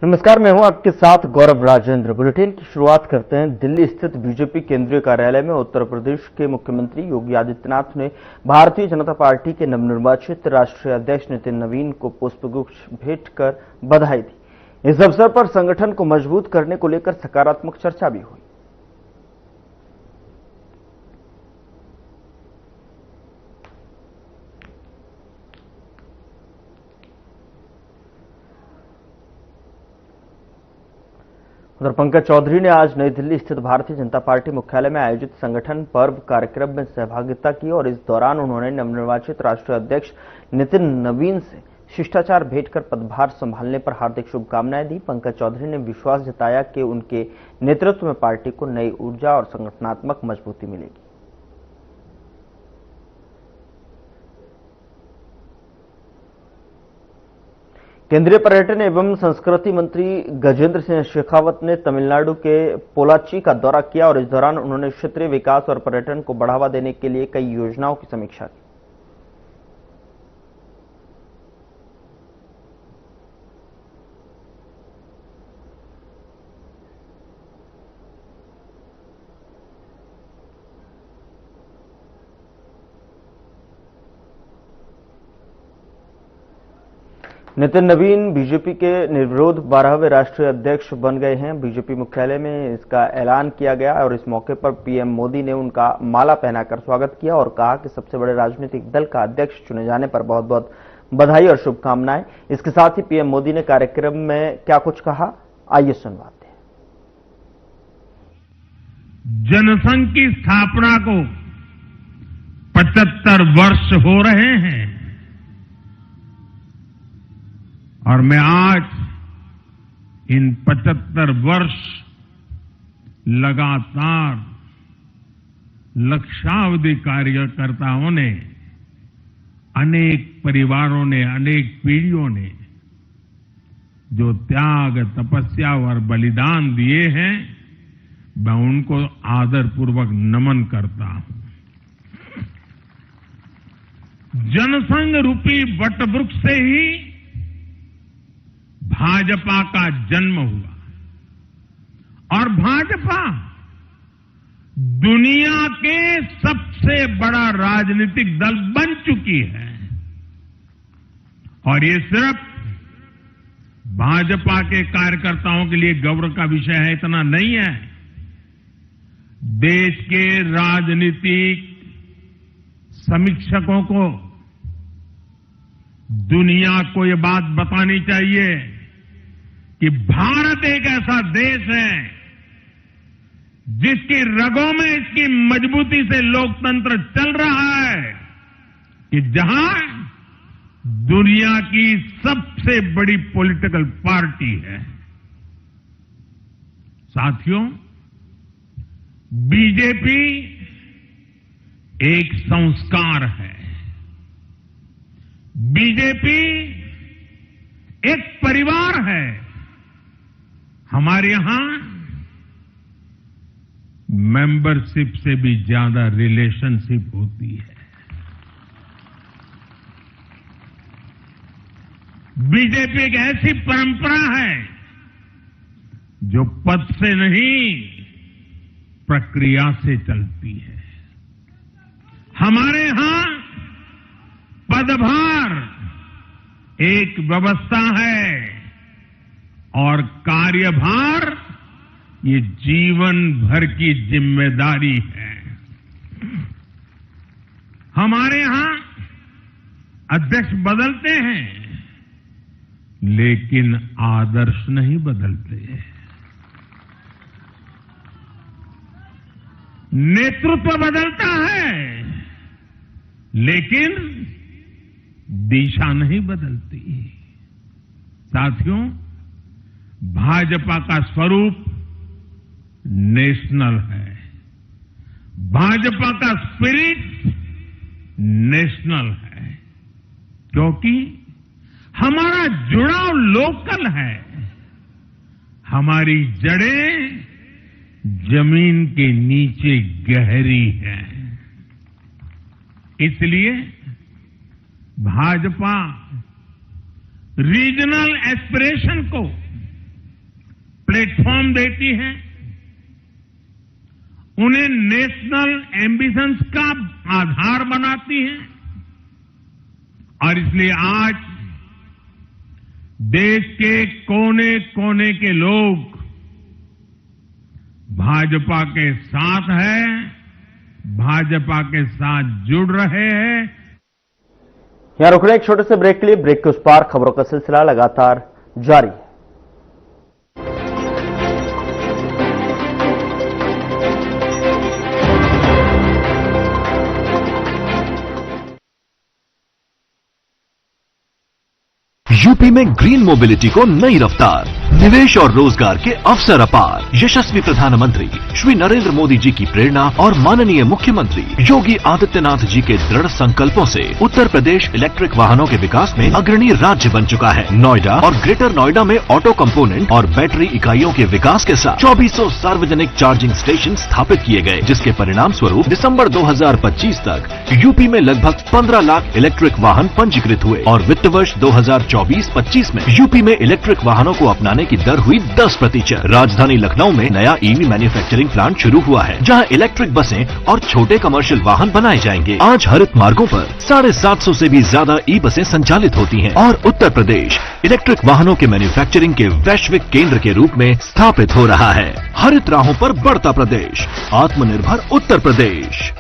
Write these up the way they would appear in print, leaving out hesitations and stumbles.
नमस्कार, मैं हूं आपके साथ गौरव राजेंद्र। बुलेटिन की शुरुआत करते हैं। दिल्ली स्थित बीजेपी केंद्रीय कार्यालय में उत्तर प्रदेश के मुख्यमंत्री योगी आदित्यनाथ ने भारतीय जनता पार्टी के नवनिर्वाचित राष्ट्रीय अध्यक्ष नितिन नवीन को पुष्पगुच्छ भेंट कर बधाई दी। इस अवसर पर संगठन को मजबूत करने को लेकर सकारात्मक चर्चा भी हुई। उधर पंकज चौधरी ने आज नई दिल्ली स्थित भारतीय जनता पार्टी मुख्यालय में आयोजित संगठन पर्व कार्यक्रम में सहभागिता की और इस दौरान उन्होंने नवनिर्वाचित राष्ट्रीय अध्यक्ष नितिन नवीन से शिष्टाचार भेंट कर पदभार संभालने पर हार्दिक शुभकामनाएं दी। पंकज चौधरी ने विश्वास जताया कि उनके नेतृत्व में पार्टी को नई ऊर्जा और संगठनात्मक मजबूती मिलेगी। केंद्रीय पर्यटन एवं संस्कृति मंत्री गजेंद्र सिंह शेखावत ने तमिलनाडु के पोलाची का दौरा किया और इस दौरान उन्होंने क्षेत्रीय विकास और पर्यटन को बढ़ावा देने के लिए कई योजनाओं की समीक्षा की। नितिन नवीन बीजेपी के निर्विरोध 12वें राष्ट्रीय अध्यक्ष बन गए हैं। बीजेपी मुख्यालय में इसका ऐलान किया गया और इस मौके पर पीएम मोदी ने उनका माला पहनाकर स्वागत किया और कहा कि सबसे बड़े राजनीतिक दल का अध्यक्ष चुने जाने पर बहुत बहुत बधाई और शुभकामनाएं। इसके साथ ही पीएम मोदी ने कार्यक्रम में क्या कुछ कहा, आइए सुनवाते हैं। जनसंघ की स्थापना को 75 वर्ष हो रहे हैं और मैं आज इन 75 वर्ष लगातार लक्षावधि कार्यकर्ताओं ने, अनेक परिवारों ने, अनेक पीढ़ियों ने जो त्याग, तपस्या और बलिदान दिए हैं, मैं उनको आदरपूर्वक नमन करता हूं। जनसंघ रूपी वटवृक्ष से ही भाजपा का जन्म हुआ और भाजपा दुनिया के सबसे बड़ा राजनीतिक दल बन चुकी है। और ये सिर्फ भाजपा के कार्यकर्ताओं के लिए गौरव का विषय है, इतना नहीं है। देश के राजनीतिक समीक्षकों को दुनिया को ये बात बतानी चाहिए कि भारत एक ऐसा देश है जिसकी रगों में इसकी मजबूती से लोकतंत्र चल रहा है, कि जहां दुनिया की सबसे बड़ी पॉलिटिकल पार्टी है। साथियों, बीजेपी एक संस्कार है। बीजेपी एक परिवार है। हमारे यहां मेंबरशिप से भी ज्यादा रिलेशनशिप होती है। बीजेपी एक ऐसी परंपरा है जो पद से नहीं, प्रक्रिया से चलती है। हमारे यहां पदभार एक व्यवस्था है और कार्यभार ये जीवन भर की जिम्मेदारी है। हमारे यहां अध्यक्ष बदलते हैं लेकिन आदर्श नहीं बदलते। नेतृत्व बदलता है लेकिन दिशा नहीं बदलती। साथियों, भाजपा का स्वरूप नेशनल है। भाजपा का स्पिरिट नेशनल है, क्योंकि हमारा जुड़ाव लोकल है। हमारी जड़ें जमीन के नीचे गहरी हैं। इसलिए भाजपा रीजनल एस्पिरेशन को देती है, उन्हें नेशनल एम्बिशंस का आधार बनाती है। और इसलिए आज देश के कोने कोने के लोग भाजपा के साथ हैं, भाजपा के साथ जुड़ रहे हैं। यहां रुकने एक छोटे से ब्रेक के लिए, ब्रेक के उस पार खबरों का सिलसिला लगातार जारी है। यूपी में ग्रीन मोबिलिटी को नई रफ्तार, निवेश और रोजगार के अवसर अपार। यशस्वी प्रधानमंत्री श्री नरेंद्र मोदी जी की प्रेरणा और माननीय मुख्यमंत्री योगी आदित्यनाथ जी के दृढ़ संकल्पों से उत्तर प्रदेश इलेक्ट्रिक वाहनों के विकास में अग्रणी राज्य बन चुका है। नोएडा और ग्रेटर नोएडा में ऑटो कंपोनेंट और बैटरी इकाइयों के विकास के साथ 2400 सार्वजनिक चार्जिंग स्टेशन स्थापित किए गए, जिसके परिणाम स्वरूप दिसंबर 2025 तक यूपी में लगभग 15 लाख इलेक्ट्रिक वाहन पंजीकृत हुए और वित्त वर्ष 2024-25 में यूपी में इलेक्ट्रिक वाहनों को अपनाने की दर हुई 10%। राजधानी लखनऊ में नया ईवी मैन्युफैक्चरिंग प्लांट शुरू हुआ है, जहां इलेक्ट्रिक बसें और छोटे कमर्शियल वाहन बनाए जाएंगे। आज हरित मार्गों पर 750 से भी ज्यादा ई बसें संचालित होती हैं और उत्तर प्रदेश इलेक्ट्रिक वाहनों के मैन्युफैक्चरिंग के वैश्विक केंद्र के रूप में स्थापित हो रहा है। हरित राहों पर बढ़ता प्रदेश, आत्मनिर्भर उत्तर प्रदेश।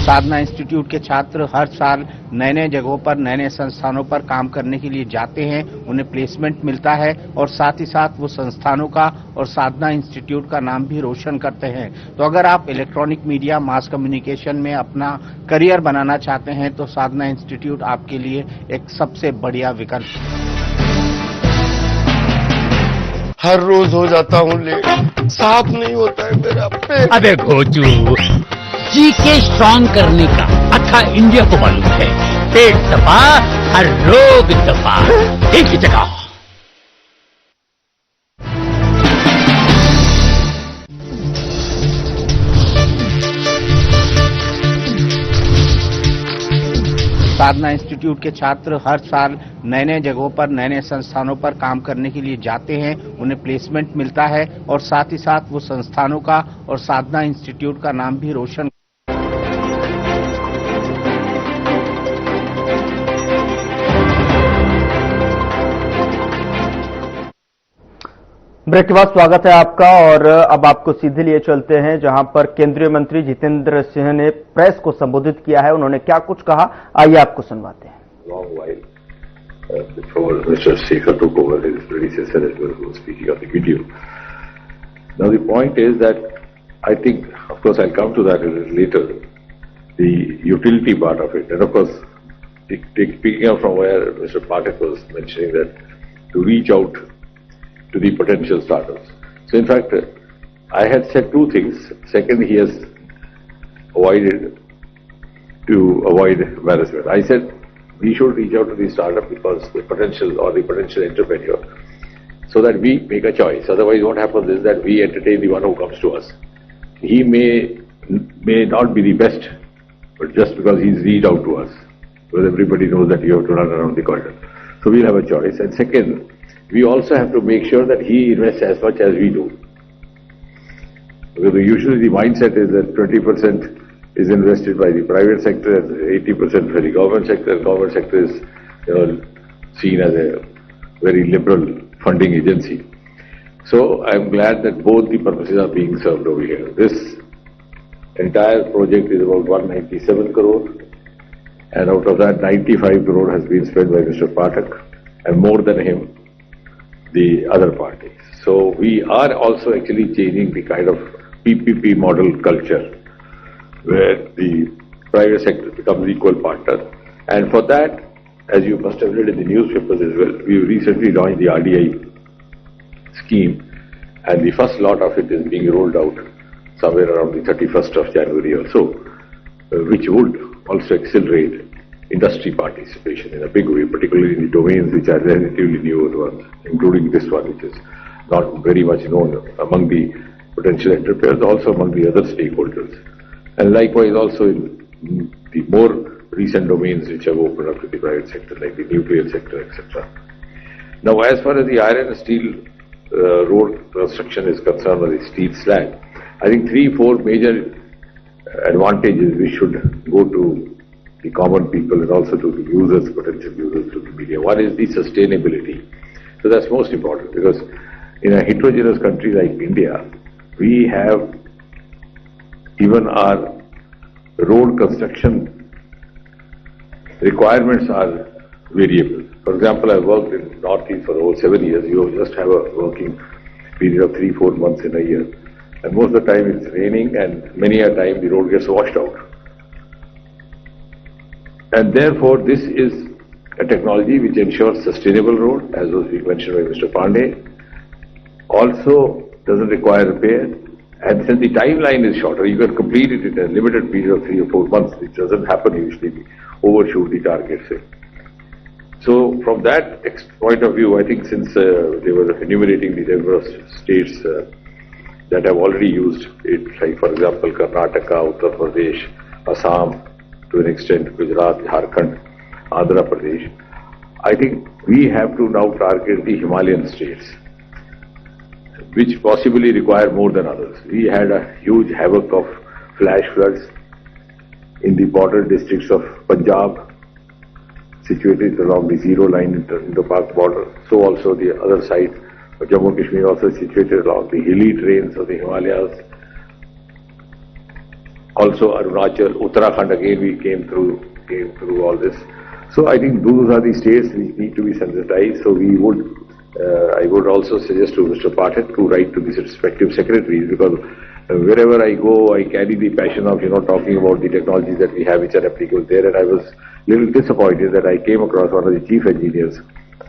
साधना इंस्टीट्यूट के छात्र हर साल नए नए जगहों पर, नए नए संस्थानों पर काम करने के लिए जाते हैं, उन्हें प्लेसमेंट मिलता है और साथ ही साथ वो संस्थानों का और साधना इंस्टीट्यूट का नाम भी रोशन करते हैं। तो अगर आप इलेक्ट्रॉनिक मीडिया, मास कम्युनिकेशन में अपना करियर बनाना चाहते हैं तो साधना इंस्टीट्यूट आपके लिए एक सबसे बढ़िया विकल्प है। हर रोज हो जाता हूँ लेट, साफ नहीं होता है मेरा पेट। अबे घोचू, जीके स्ट्रॉन्ग करने का अक्खा इंडिया को मालूम है। पेट दबा, हर रोग दबा, एक ही जगह। साधना इंस्टीट्यूट के छात्र हर साल नए नए जगहों पर, नए नए संस्थानों पर काम करने के लिए जाते हैं, उन्हें प्लेसमेंट मिलता है और साथ ही साथ वो संस्थानों का और साधना इंस्टीट्यूट का नाम भी रोशन। ब्रेक के बाद स्वागत है आपका और अब आपको सीधे लिए चलते हैं जहां पर केंद्रीय मंत्री जितेंद्र सिंह ने प्रेस को संबोधित किया है। उन्होंने क्या कुछ कहा, आइए आपको सुनवाते हैं। Long while before Mr. Shekhar took over, his predecessor as well was speaking on the video. Now the point is that I think, of course, I'll come to that a little later, the utility part of it, and of course, picking up from where Mr. Pathak was mentioning that to reach out to the potential startups. So in fact, I had said two things. Second, he has avoided to avoid embarrassment. I said we should reach out to the startup because the potential or the potential entrepreneur, so that we make a choice. Otherwise, what happens is that we entertain the one who comes to us. He may not be the best, but just because he's reached out to us, because everybody knows that you have to run around the corridor. So we'll have a choice. And second, we also have to make sure that he invests as much as we do. Because usually the mindset is that 20% is invested by the private sector and 80% by the government sector. And government sector is, seen as a very liberal funding agency. So I'm glad that both the purposes are being served over here. This entire project is about 197 crore, and out of that 95 crore has been spent by Mr. Pathak, and more than him, the other parties. So we are also actually changing the kind of PPP model culture where the private sector becomes equal partner. And for that, as you must have read in the newspapers as well, we recently launched the RDI scheme, and the first lot of it is being rolled out somewhere around the 31st of January or so. which would also accelerate industry participation in a big way, particularly in the domains which are relatively newer ones, including this one, which is not very much known among the potential entrepreneurs, also among the other stakeholders. And likewise also in the more recent domains which have opened up to the private sector, like the nuclear sector, etc. Now, as far as the iron and steel road construction is concerned, or the steel slag, I think 3-4 major advantages we should go to the common people and also to the users, potential users through the media. One is the sustainability. So that's most important, because in a heterogeneous country like India, we have even our road construction requirements are variable. For example, I worked in Northeast for over 7 years. You just have a working period of 3-4 months in a year. And most of the time it's raining, and many a time the road gets washed out. And therefore, this is a technology which ensures sustainable road, as was mentioned by Mr. Pandey. Also doesn't require repair. And since the timeline is shorter, you can complete it in a limited period of 3 or 4 months, which doesn't happen usually. We overshoot the targets. So from that point of view, I think since they were enumerating the number of states that have already used it, like for example Karnataka, Uttar Pradesh, Assam, to an extent Gujarat, Jharkhand, Andhra Pradesh, I think we have to now target the Himalayan states, which possibly require more than others. We had a huge havoc of flash floods in the border districts of Punjab, situated along the zero line in the Pak border. So also the other side, Jammu and Kashmir, also situated along the hilly terrains of the Himalayas. Also Arunachal, Uttarakhand, again we came through all this. So I think those are the states which need to be sensitized. So we would, I would also suggest to Mr. Pathak to write to the respective secretaries, because wherever I go, I carry the passion of, talking about the technologies that we have which are applicable there. And I was a little disappointed that I came across one of the chief engineers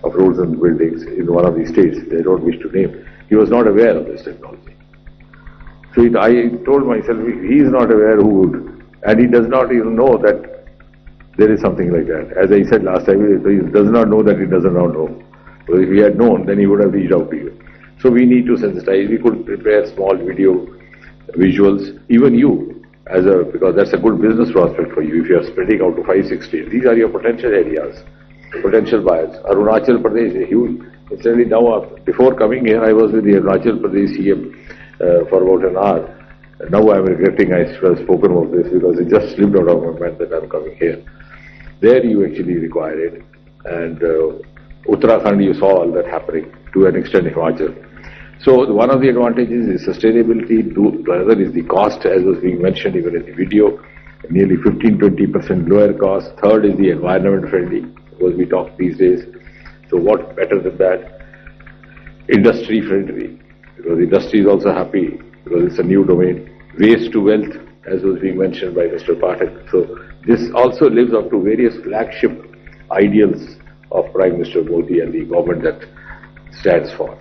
of roads and buildings in one of the states, I don't wish to name. He was not aware of this technology. So I told myself, he is not aware, who would? And he does not even know that there is something like that. As I said last time, he does not know that he does not know. So if he had known, then he would have reached out to you. So we need to sensitize. We could prepare small visuals, even you, because that's a good business prospect for you if you are spreading out to 5-6 states. These are your potential areas, potential buyers. Arunachal Pradesh is huge. Incidentally, now, before coming here, I was with the Arunachal Pradesh CM for about an hour. Now I am regretting I should have spoken about this, because it just slipped out of my mind that I am coming here. There you actually require it. And Uttarakhand, you saw all that happening, to an extent Himachal. So one of the advantages is sustainability, the other is the cost, as was being mentioned even in the video, nearly 15-20% lower cost. Third is the environment friendly, because we talk these days. So what better than that? Industry friendly, because industry is also happy, because it's a new domain. Waste to wealth, as was being mentioned by Mr. Pathak. So this also lives up to various flagship ideals of Prime Minister Modi and the government that stands for.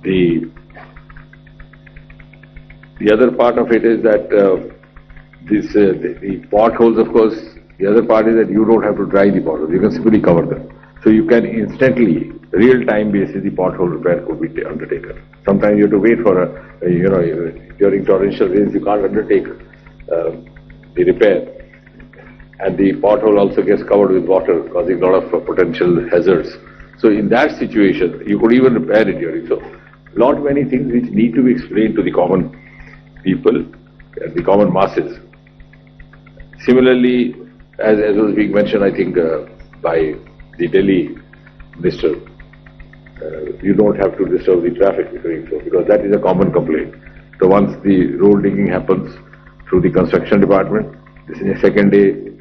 The other part of it is that the potholes, of course, the other part is that you don't have to dry the potholes, you can simply cover them. So you can instantly, real-time basis, the pothole repair could be undertaken. Sometimes you have to wait for during torrential rains you can't undertake the repair. And the pothole also gets covered with water, causing a lot of potential hazards. So in that situation, you could even repair it during. So lot many things which need to be explained to the common people and the common masses. Similarly, as was being mentioned, I think by the Delhi minister, you don't have to disturb the traffic between so, because that is a common complaint. So once the road digging happens through the construction department, this is the second day,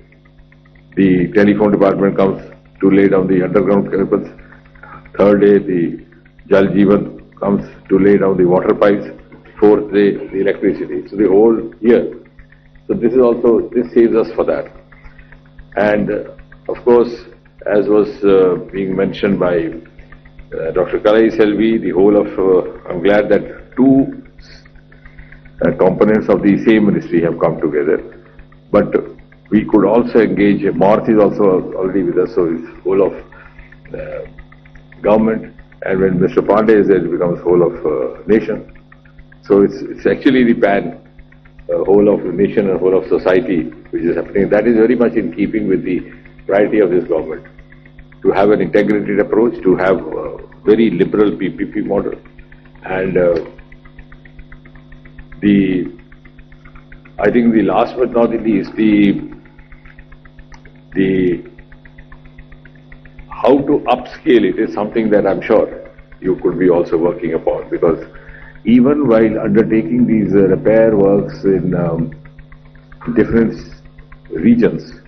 the telephone department comes to lay down the underground cables. Third day, the Jal Jeevan comes to lay down the water pipes. Fourth day, the electricity. So the whole year. So this is also, this saves us for that. And of course, as was being mentioned by Dr. Kalai Selvi, the whole of, I'm glad that two components of the same ministry have come together. But we could also engage, Marth is also already with us, so it's whole of government, and when Mr. Pandey is there, it becomes whole of nation. So it's actually the pan, whole of the nation and whole of society which is happening. That is very much in keeping with the priority of this government, to have an integrated approach, to have a very liberal PPP model. And I think the last but not the least, how to upscale it is something that I'm sure you could be also working upon, because even while undertaking these repair works in different regions,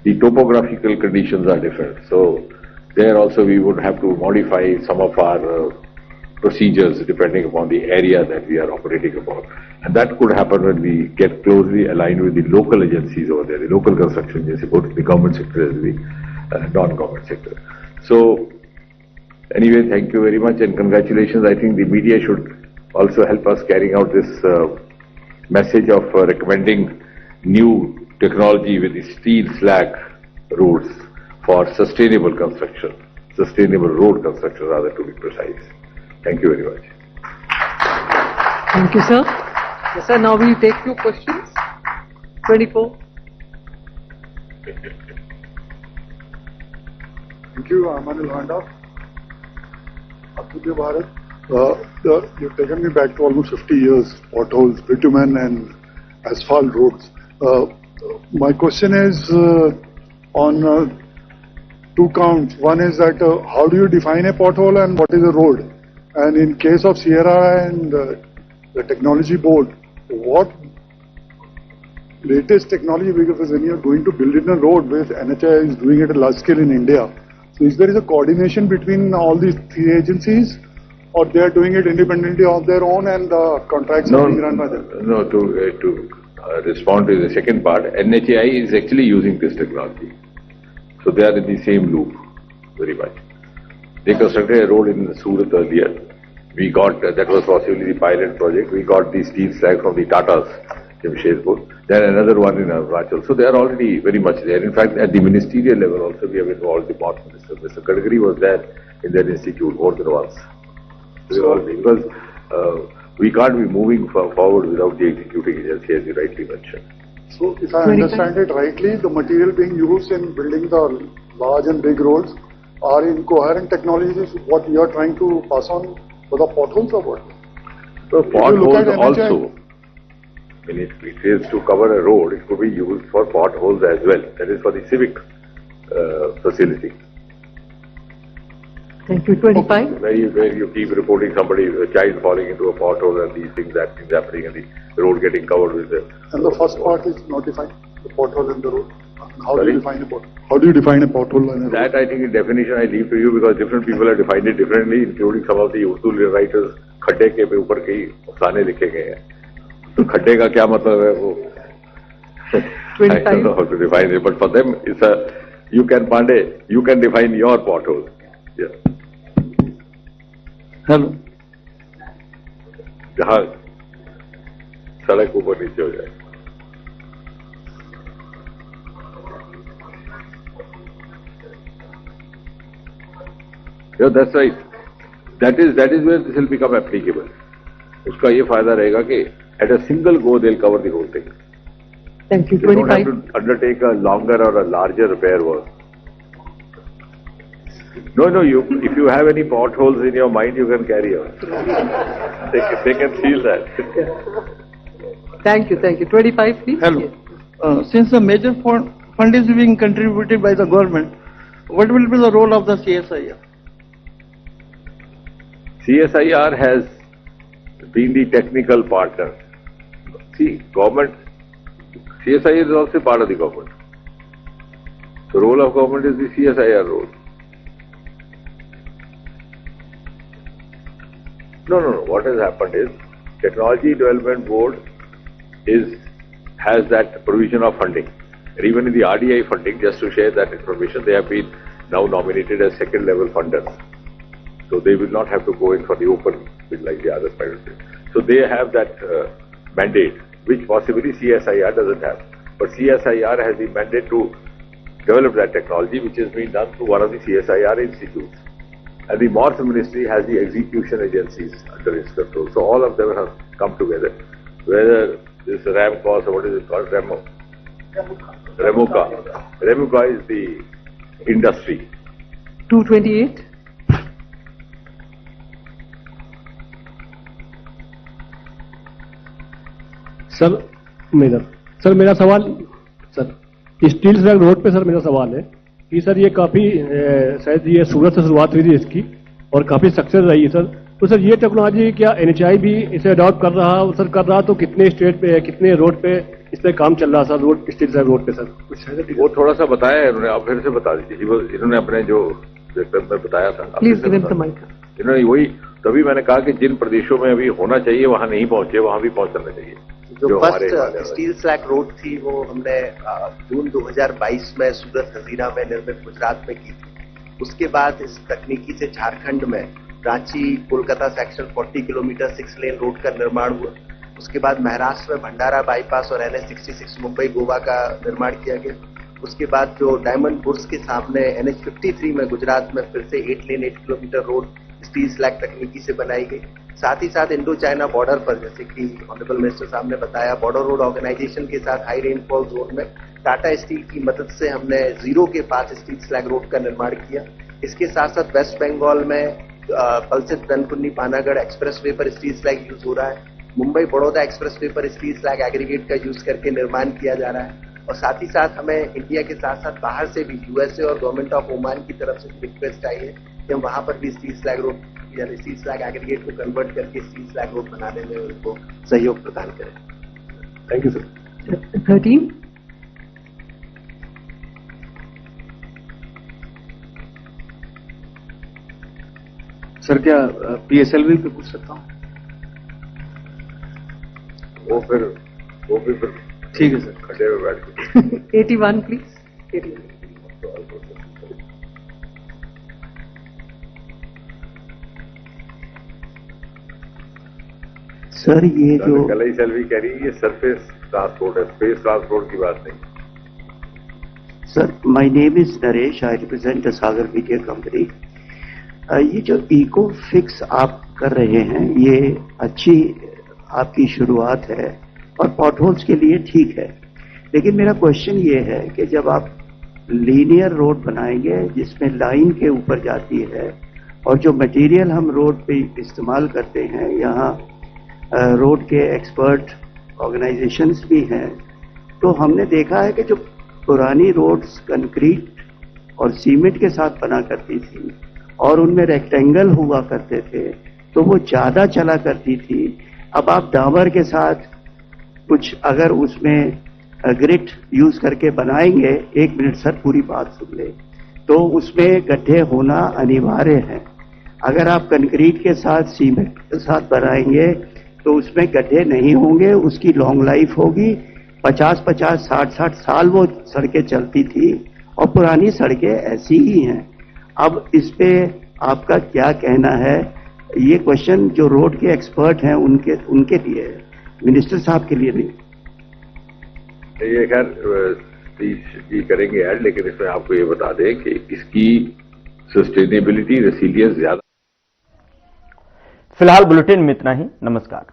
the topographical conditions are different. So there also we would have to modify some of our procedures depending upon the area that we are operating upon. And that could happen when we get closely aligned with the local agencies over there, the local construction agency, both the government sector and the non-government sector. So anyway, thank you very much and congratulations. I think the media should also help us carrying out this message of recommending new technology with the steel slag roads for sustainable construction, sustainable road construction rather, to be precise. Thank you very much. Thank you, sir. Yes, sir. Now we take few questions. 24. Thank you, Amanul Handa. Abdul Bharat. You've taken me back to almost 50 years, potholes, bitumen and asphalt roads. My question is on two counts. One is that how do you define a pothole and what is a road? And in case of Sierra and the technology board, what latest technology, because when you're going to build in a road, where NHAI is doing it at large scale in India, so is there a coordination between all these three agencies, or they are doing it independently of their own and the contracts are being run by them? No, to respond to the second part, NHAI is actually using this technology. So they are in the same loop, very much. They constructed a road in Surat earlier. We got, that was possibly the pilot project, we got the steel slag from the Tatas, Jamshedpur. Then another one in Arunachal. So they are already very much there. In fact, at the ministerial level also we have involved the Port Minister. Mr. Gadkari was there in that institute more than once. Because we can't be moving forward without the executing agency, as you rightly mentioned. So if I understand it rightly, the material being used in building the large and big roads are in coherent technologies, what you are trying to pass on for the potholes or what? So potholes also, when it fails to cover a road, it could be used for potholes as well. That is for the civic facility. Thank you. 25. Where you keep reporting somebody, a child falling into a pothole and these things, that things happening and the road getting covered with the... And the first part is not defined, the pothole and the road. How do you define a pothole? How do you define a pothole and a road? That I think in definition I leave to you, because different people have defined it differently, including some of the Urdu writers. खड्डे के ऊपर कई अफसाने लिखे गए हैं. तो खड्डे का क्या मतलब है वो? I don't know how to define it, but for them it's a, you can Pandey, you can define your pothole. Yeah. Hello. जहाँ सड़क ऊपर नीचे हो जाए. Yeah, that's right. That is where this will become applicable. उसका ये फायदा रहेगा कि at a single go they'll cover the whole thing. Thank you. You don't have to undertake a longer or a larger repair work. No, if you have any potholes in your mind, you can carry on. They can feel that. Thank you. 25, please. Hello. Since the major fund is being contributed by the government, what will be the role of the CSIR? CSIR has been the technical partner. See, government, CSIR is also part of the government. The role of government is the CSIR role. No. What has happened is, Technology Development Board has that provision of funding. And even in the RDI funding, just to share that information, they have been now nominated as second level funders. So they will not have to go in for the open bid like the other private bids. So they have that mandate, which possibly CSIR doesn't have. but CSIR has the mandate to develop that technology, which is being done through one of the CSIR institutes. And the Morse Ministry has the execution agencies under its control. So all of them have come together. Whether this RAMCOS or what is it called? Remuka. Remuka is the industry. 228. Sir मेरा सवाल sir steel slag road पे sir मेरा सवाल है कि sir ये काफी शायद ये सूरत से शुरुआत हुई थी इसकी और काफी सक्सेस रही है सर। तो सर ये टेक्नोलॉजी क्या NHAI भी इसे अडॉप्ट कर रहा तो कितने स्टेट पे कितने रोड पे इस पे काम चल रहा sir road steel slag road पे सर कुछ वो थोड़ा सा बताया है इन्होंने, आप फिर से बता दीजिए। इन्होंने अपने जो में बताया था इन्होंने वही, तभी मैंने कहा कि जिन प्रदेशों में अभी होना चाहिए वहां नहीं पहुंचे, वहां भी पहुंचना चाहिए। जो फर्स्ट स्टील स्लैग रोड थी वो हमने जून 2022 में सूरत हजीरा में निर्मित गुजरात में की थी। उसके बाद इस तकनीकी से झारखंड में Ranchi Kolkata section 40 kilometre 6 lane road का निर्माण हुआ। उसके बाद महाराष्ट्र में भंडारा बाईपास और NH66 मुंबई गोवा का निर्माण किया गया। उसके बाद जो डायमंड बुर्स के सामने NH53 में गुजरात में फिर से 8 लेन 8 किलोमीटर रोड स्टील स्लैग तकनीकी से बनाई गई। साथ ही साथ इंडो चाइना बॉर्डर पर, जैसे कि ऑनरेबल मिनिस्टर साहब ने बताया, बॉर्डर रोड ऑर्गेनाइजेशन के साथ हाई रेनफॉल जोन में टाटा स्टील की मदद से हमने जीरो के पास स्टील स्लैग रोड का निर्माण किया। इसके साथ साथ वेस्ट बंगाल में पल्सित दनकुन्नी पानागढ़ एक्सप्रेस वे पर स्टील स्लैग यूज हो रहा है। मुंबई बड़ौदा एक्सप्रेस वे पर स्टील स्लैग एग्रीगेट का यूज करके निर्माण किया जा रहा है। और साथ ही साथ हमें इंडिया के साथ साथ बाहर से भी USA और गवर्नमेंट ऑफ ओमान की तरफ से रिक्वेस्ट आई है कि हम वहां पर भी स्टील स्लैग रोड यानी स्टील स्लैग एग्रीगेट को कन्वर्ट करके स्टील स्लैग रोड बनाने में उनको सहयोग प्रदान करें। Thank you sir. 13। सर क्या PSLV पे पूछ सकता हूँ? वो फिर ठीक है सर, खड़े में बैठ के 81 प्लीज। 81। सर ये जो कल सेल्वी कह रही है ये सरफेस ट्रांसपोर्ट है, स्पेस ट्रांसपोर्ट की बात नहीं। Sir my name is Naresh, I represent the Sagar media company. ये जो इको फिक्स आप कर रहे हैं ये अच्छी आपकी शुरुआत है और पॉटहोल्स के लिए ठीक है, लेकिन मेरा क्वेश्चन ये है कि जब आप लीनियर रोड बनाएंगे जिसमें लाइन के ऊपर जाती है और जो मटेरियल हम रोड पे इस्तेमाल करते हैं, यहाँ रोड के एक्सपर्ट ऑर्गेनाइजेशंस भी हैं, तो हमने देखा है कि जो पुरानी रोड्स कंक्रीट और सीमेंट के साथ बना करती थी और उनमें रेक्टेंगल हुआ करते थे तो वो ज्यादा चला करती थी। अब आप डामर के साथ कुछ अगर उसमें ग्रिट यूज करके बनाएंगे, 1 मिनट सर पूरी बात सुन ले, तो उसमें गड्ढे होना अनिवार्य है। अगर आप कंक्रीट के साथ सीमेंट के साथ बनाएंगे तो उसमें गड्ढे नहीं होंगे, उसकी लॉन्ग लाइफ होगी। 50-50, 60-60 साल वो सड़कें चलती थी और पुरानी सड़कें ऐसी ही हैं। अब इस पे आपका क्या कहना है? ये क्वेश्चन जो रोड के एक्सपर्ट हैं उनके लिए है, मिनिस्टर साहब के लिए नहीं। ये खैर भी करेंगे ऐड, लेकिन इसमें आपको ये बता दें कि इसकी सस्टेनेबिलिटी रेसिलियंस ज्यादा। फिलहाल बुलेटिन में इतना ही। नमस्कार।